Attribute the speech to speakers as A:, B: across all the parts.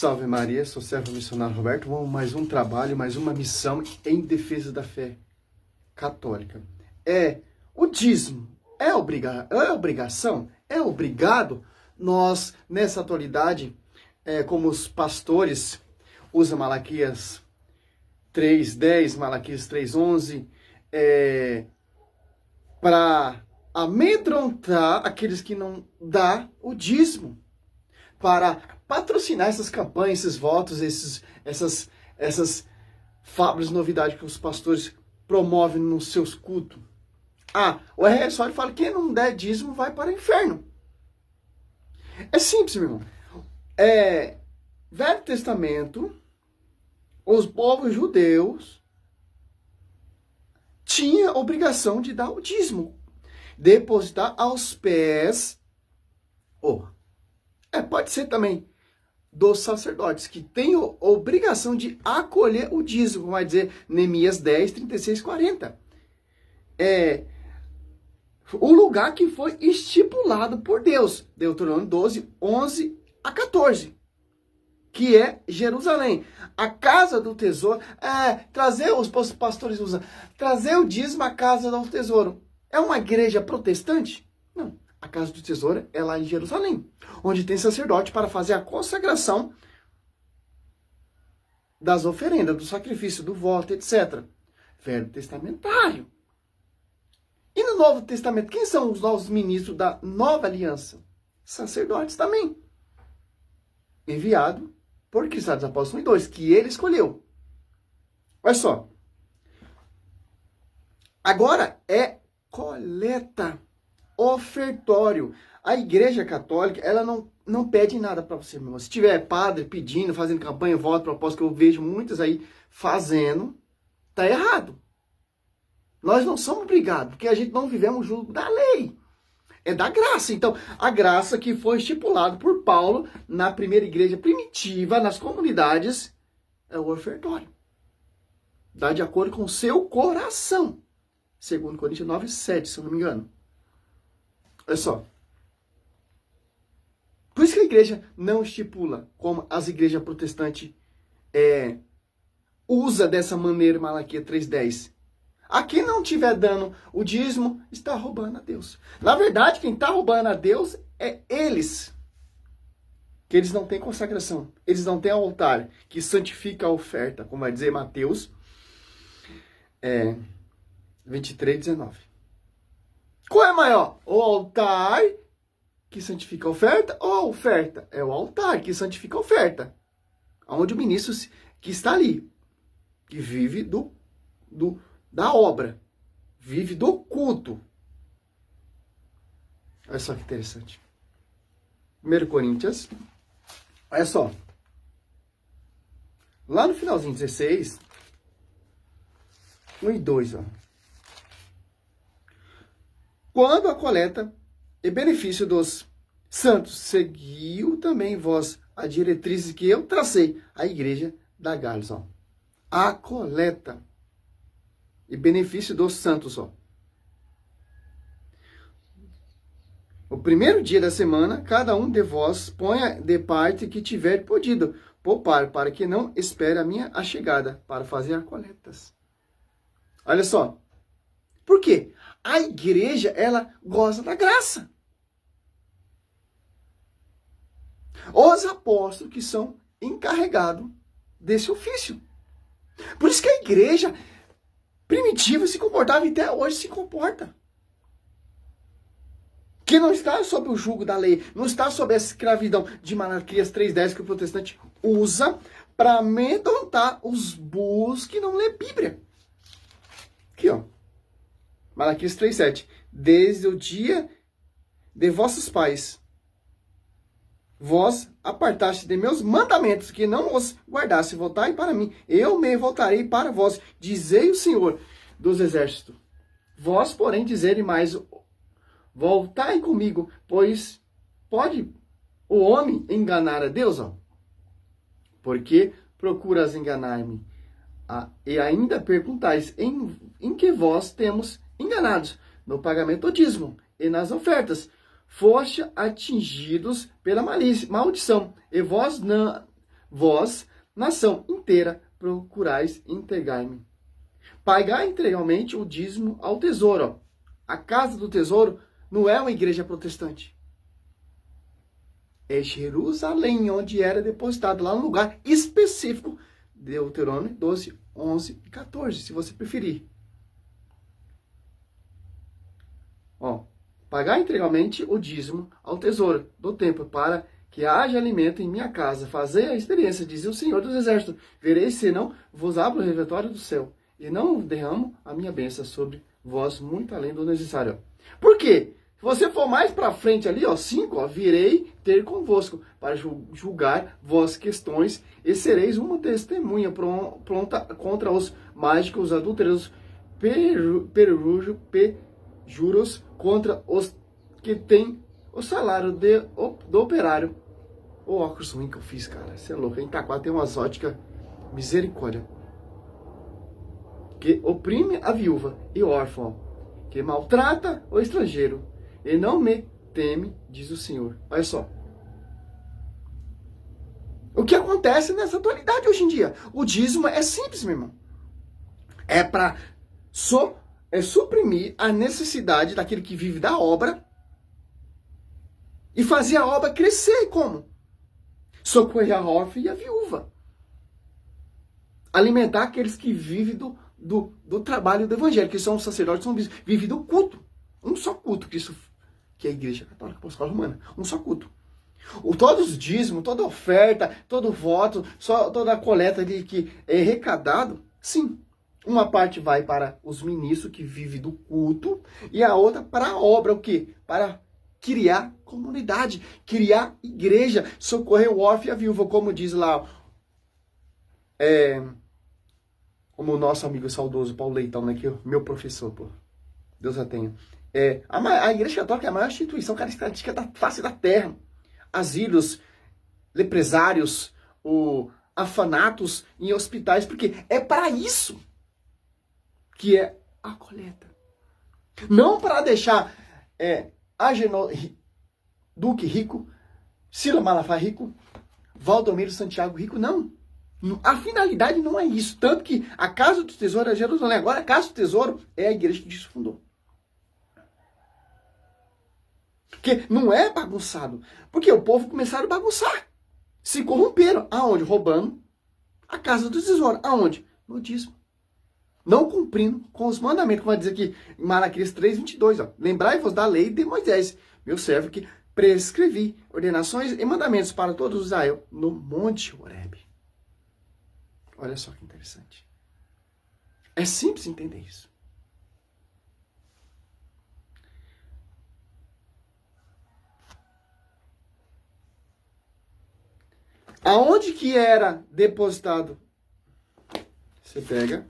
A: Salve Maria, sou servo missionário Roberto. Vamos mais um trabalho, mais uma missão em defesa da fé católica. O dízimo é obrigação? É obrigado? Nós, nessa atualidade, como os pastores usam Malaquias 3:10, Malaquias 3:11, para amedrontar aqueles que não dão o dízimo, para patrocinar essas campanhas, esses votos, essas fábulas de novidade que os pastores promovem nos seus cultos. O RSO fala que quem não der dízimo vai para o inferno. É simples, meu irmão. Velho Testamento, os povos judeus tinham obrigação de dar o dízimo, depositar aos pés, pode ser também dos sacerdotes, que têm obrigação de acolher o dízimo, como vai dizer Neemias 10, 36, 40. O lugar que foi estipulado por Deus, Deuteronômio 12, 11 a 14, que é Jerusalém. A casa do tesouro, trazer, os pastores usam, trazer o dízimo à casa do tesouro. É uma igreja protestante? Não. A casa do tesouro é lá em Jerusalém, onde tem sacerdote para fazer a consagração das oferendas, do sacrifício, do voto, etc. Velho Testamentário. E no Novo Testamento, quem são os novos ministros da nova aliança? Sacerdotes também. Enviado por Cristo dos Apóstolos 1 e 2, que ele escolheu. Olha só. Agora é coleta, ofertório. A Igreja Católica, ela não pede nada para você, meu irmão. Se tiver padre pedindo, fazendo campanha, voto, propósito, que eu vejo muitas aí fazendo, tá errado. Nós não somos obrigados, porque a gente não vivemos o jugo da lei. É da graça. Então, a graça que foi estipulada por Paulo na primeira igreja primitiva, nas comunidades, é o ofertório. Dá de acordo com o seu coração. 2 Coríntios 9, 7, se eu não me engano. Olha só. Por isso que a igreja não estipula, como as igrejas protestantes usa dessa maneira Malaquias 3:10. A quem não estiver dando o dízimo, está roubando a Deus. Na verdade, quem está roubando a Deus é eles. Que eles não têm consagração. Eles não têm altar que santifica a oferta, como vai dizer Mateus 23:19. Qual é maior? O altar que santifica a oferta ou a oferta? É o altar que santifica a oferta. Onde o ministro que está ali, que vive da obra, vive do culto. Olha só que interessante. 1 Coríntios, olha só. Lá no finalzinho 16, 1 e 2, ó. Quando a coleta e benefício dos santos seguiu também vós a diretriz que eu tracei, a igreja da Gales, ó. A coleta e benefício dos santos, ó. O primeiro dia da semana, cada um de vós ponha de parte que tiver podido poupar, para que não espere a minha chegada, para fazer as coletas. Olha só. Por quê? A igreja, ela goza da graça. Os apóstolos que são encarregados desse ofício. Por isso que a igreja primitiva se comportava e até hoje se comporta. Que não está sob o jugo da lei, não está sob essa escravidão de Malaquias 3:10 que o protestante usa para amedrontar os burros que não lê Bíblia. Aqui, ó. Malaquias 3:7. Desde o dia de vossos pais, vós apartaste de meus mandamentos, que não os guardaste. Voltai para mim, eu me voltarei para vós, dizei o Senhor dos exércitos. Vós, porém, dizerem mais, voltai comigo, pois pode o homem enganar a Deus, ó. Porque procuras enganar-me, e ainda perguntais em que vós temos enganados, no pagamento do dízimo e nas ofertas. Foste atingidos pela maldição, e vós vós, nação inteira, procurais entregar-me. Pagar integralmente o dízimo ao tesouro. Ó. A casa do tesouro não é uma igreja protestante. É Jerusalém, onde era depositado, lá no lugar específico, Deuteronômio 12, 11 e 14, se você preferir. Ó, pagar integralmente o dízimo ao tesouro do templo, para que haja alimento em minha casa. Fazer a experiência, dizia o Senhor dos Exércitos. Verei se não vos abro o refeitório do céu, e não derramo a minha bênção sobre vós, muito além do necessário. Por quê? Se você for mais para frente ali, ó, 5, ó, virei ter convosco para julgar vossas questões e sereis uma testemunha pronta contra os mágicos, os adúlteros, juros contra os que têm o salário do operário. O óculos ruim que eu fiz, cara. Você é louco. Em Itaquá tem umas óticas, misericórdia. Que oprime a viúva e o órfão, que maltrata o estrangeiro, e não me teme, diz o Senhor. Olha só. O que acontece nessa atualidade hoje em dia? O dízimo é simples, meu irmão. É para suprimir a necessidade daquele que vive da obra e fazer a obra crescer. Como? Socorrer a órfã e a viúva. Alimentar aqueles que vivem do trabalho do evangelho, que são os sacerdotes, são bispos, vivem do culto. Um só culto, que é a Igreja Católica Apostólica Romana. Um só culto. Todos os dízimos, toda oferta, todo voto, toda a coleta que é arrecadado, sim. Uma parte vai para os ministros que vivem do culto e a outra para a obra, o quê? Para criar comunidade, criar igreja, socorrer o órfão e a viúva, como diz lá, como o nosso amigo saudoso Paulo Leitão, né, que é meu professor, pô, Deus a tenha. A Igreja Católica é a maior instituição carismática da face da terra. Asilos, lepresários, orfanatos em hospitais, porque é para isso que é a coleta. Não para deixar Duque rico, Ciro Malafaia rico, Valdomiro Santiago rico, não. A finalidade não é isso. Tanto que a Casa do Tesouro é Jerusalém. Agora a Casa do Tesouro é a igreja que Cristo fundou. Porque não é bagunçado. Porque o povo começaram a bagunçar. Se corromperam. Aonde? Roubando a Casa do Tesouro. Aonde? No dízimo. Não cumprindo com os mandamentos. Como vai dizer aqui em Malaquias 3:22. Lembrai-vos da lei de Moisés, meu servo, que prescrevi ordenações e mandamentos para todos Israel no Monte Horebe. Olha só que interessante. É simples entender isso. Aonde que era depositado? Você pega.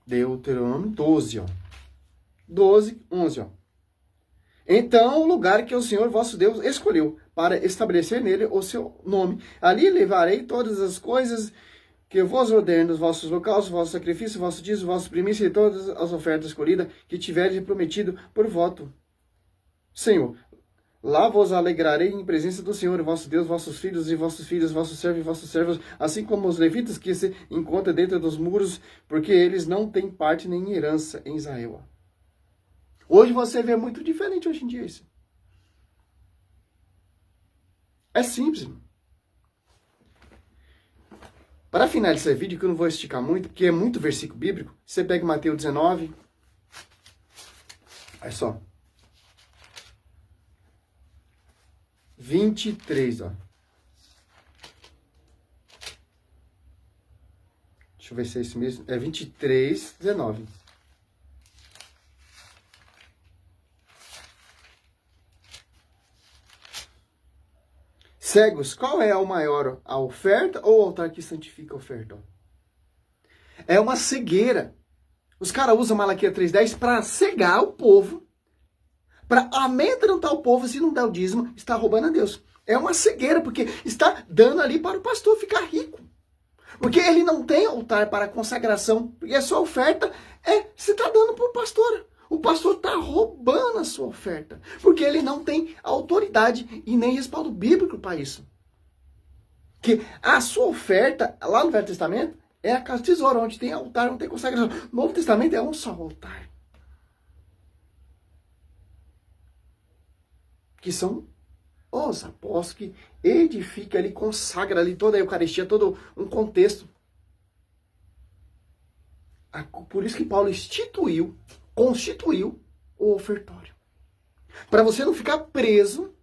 A: Deuteronômio 12, ó. 12, 11, ó. Então, o lugar que o Senhor vosso Deus escolheu para estabelecer nele o seu nome. Ali levarei todas as coisas que vos ordeno, os vossos holocaustos, vossos sacrifícios, vossos dízimos, vossos primícias e todas as ofertas escolhidas que tiveres prometido por voto. Senhor, lá vos alegrarei em presença do Senhor, vosso Deus, vossos filhos, vossos servos e vossos servos, assim como os levitas que se encontram dentro dos muros, porque eles não têm parte nem herança em Israel. Hoje você vê muito diferente hoje em dia isso. É simples, irmão. Para finalizar esse vídeo, que eu não vou esticar muito, porque é muito versículo bíblico, você pega Mateus 19. Olha só. 23, ó. Deixa eu ver se é isso mesmo. É 23, 19. Cegos, qual é o maior? A oferta ou o altar que santifica a oferta? É uma cegueira. Os caras usam Malaquias 3:10 para cegar o povo, para amedrontar o povo. Se não der o dízimo, está roubando a Deus. É uma cegueira, porque está dando ali para o pastor ficar rico. Porque ele não tem altar para consagração, porque a sua oferta você está dando para o pastor. O pastor está roubando a sua oferta, porque ele não tem autoridade e nem respaldo bíblico para isso. Que a sua oferta, lá no Velho Testamento, é a casa do tesouro, onde tem altar, não tem consagração. No Novo Testamento é um só altar. Que são os apóstolos que edificam ali, consagram ali toda a Eucaristia, todo um contexto. Por isso que Paulo constituiu o ofertório. Para você não ficar preso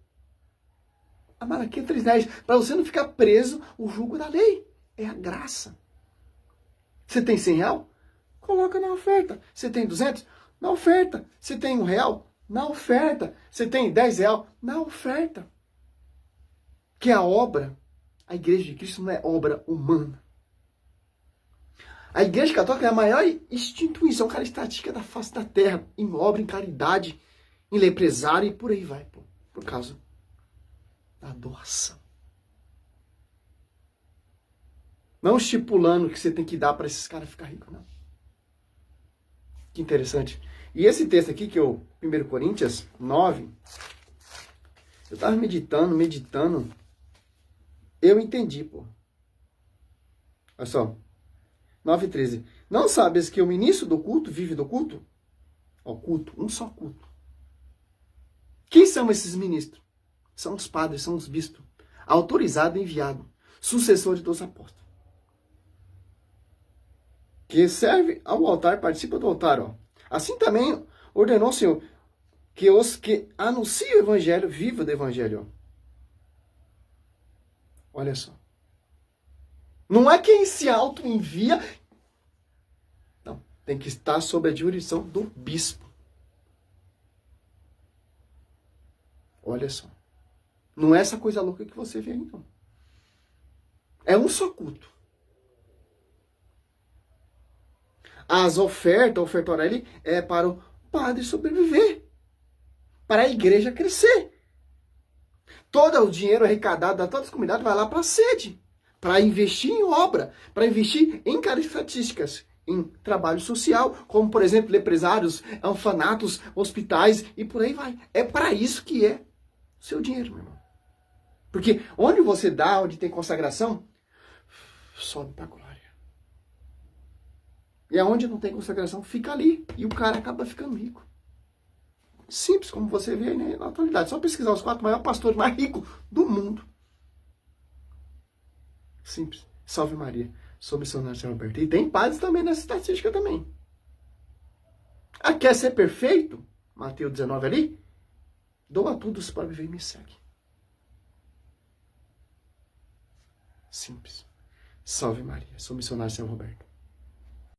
A: a Malaquias 3:10, para você não ficar preso o jugo da lei. É a graça. Você tem R$100? Coloca na oferta. Você tem 200? Na oferta. Você tem R$1? Na oferta. Você tem R$10? Na oferta. Que a obra, a igreja de Cristo não é obra humana. A igreja católica é a maior instituição carismática da face da terra, em obra, em caridade, em leprosário e por aí vai, por causa da doação. Não estipulando que você tem que dar para esses caras ficar ricos, não. Que interessante. E esse texto aqui, que é o 1 Coríntios 9, eu estava meditando, eu entendi, pô. Olha só. 9:13. Não sabes que o ministro do culto vive do culto? Ó, culto, um só culto. Quem são esses ministros? São os padres, são os bispos. Autorizado e enviado. Sucessor de dos apóstolos. Que serve ao altar, participa do altar, ó. Assim também ordenou o Senhor que os que anunciam o evangelho vivam do evangelho, ó. Olha só. Não é quem se auto-envia. Não. Tem que estar sob a jurisdição do bispo. Olha só. Não é essa coisa louca que você vê aí, não. É um só culto. As ofertas, o ofertório ali, é para o padre sobreviver. Para a igreja crescer. Todo o dinheiro arrecadado da todas as comunidades vai lá para a sede. Para investir em obra, para investir em características, em trabalho social, como, por exemplo, leprosários, orfanatos, hospitais e por aí vai. É para isso que é o seu dinheiro, meu irmão. Porque onde você dá, onde tem consagração, sobe para a glória. E aonde não tem consagração, fica ali. E o cara acaba ficando rico. Simples, como você vê, né, na atualidade. Só pesquisar os 4 maiores pastores mais ricos do mundo. Simples. Salve Maria. Sou missionário São Roberto. E tem padres também nessa estatística também. Ah, quer ser perfeito? Mateus 19 ali. Doa tudo para viver e me segue. Simples. Salve Maria. Sou missionário São Roberto.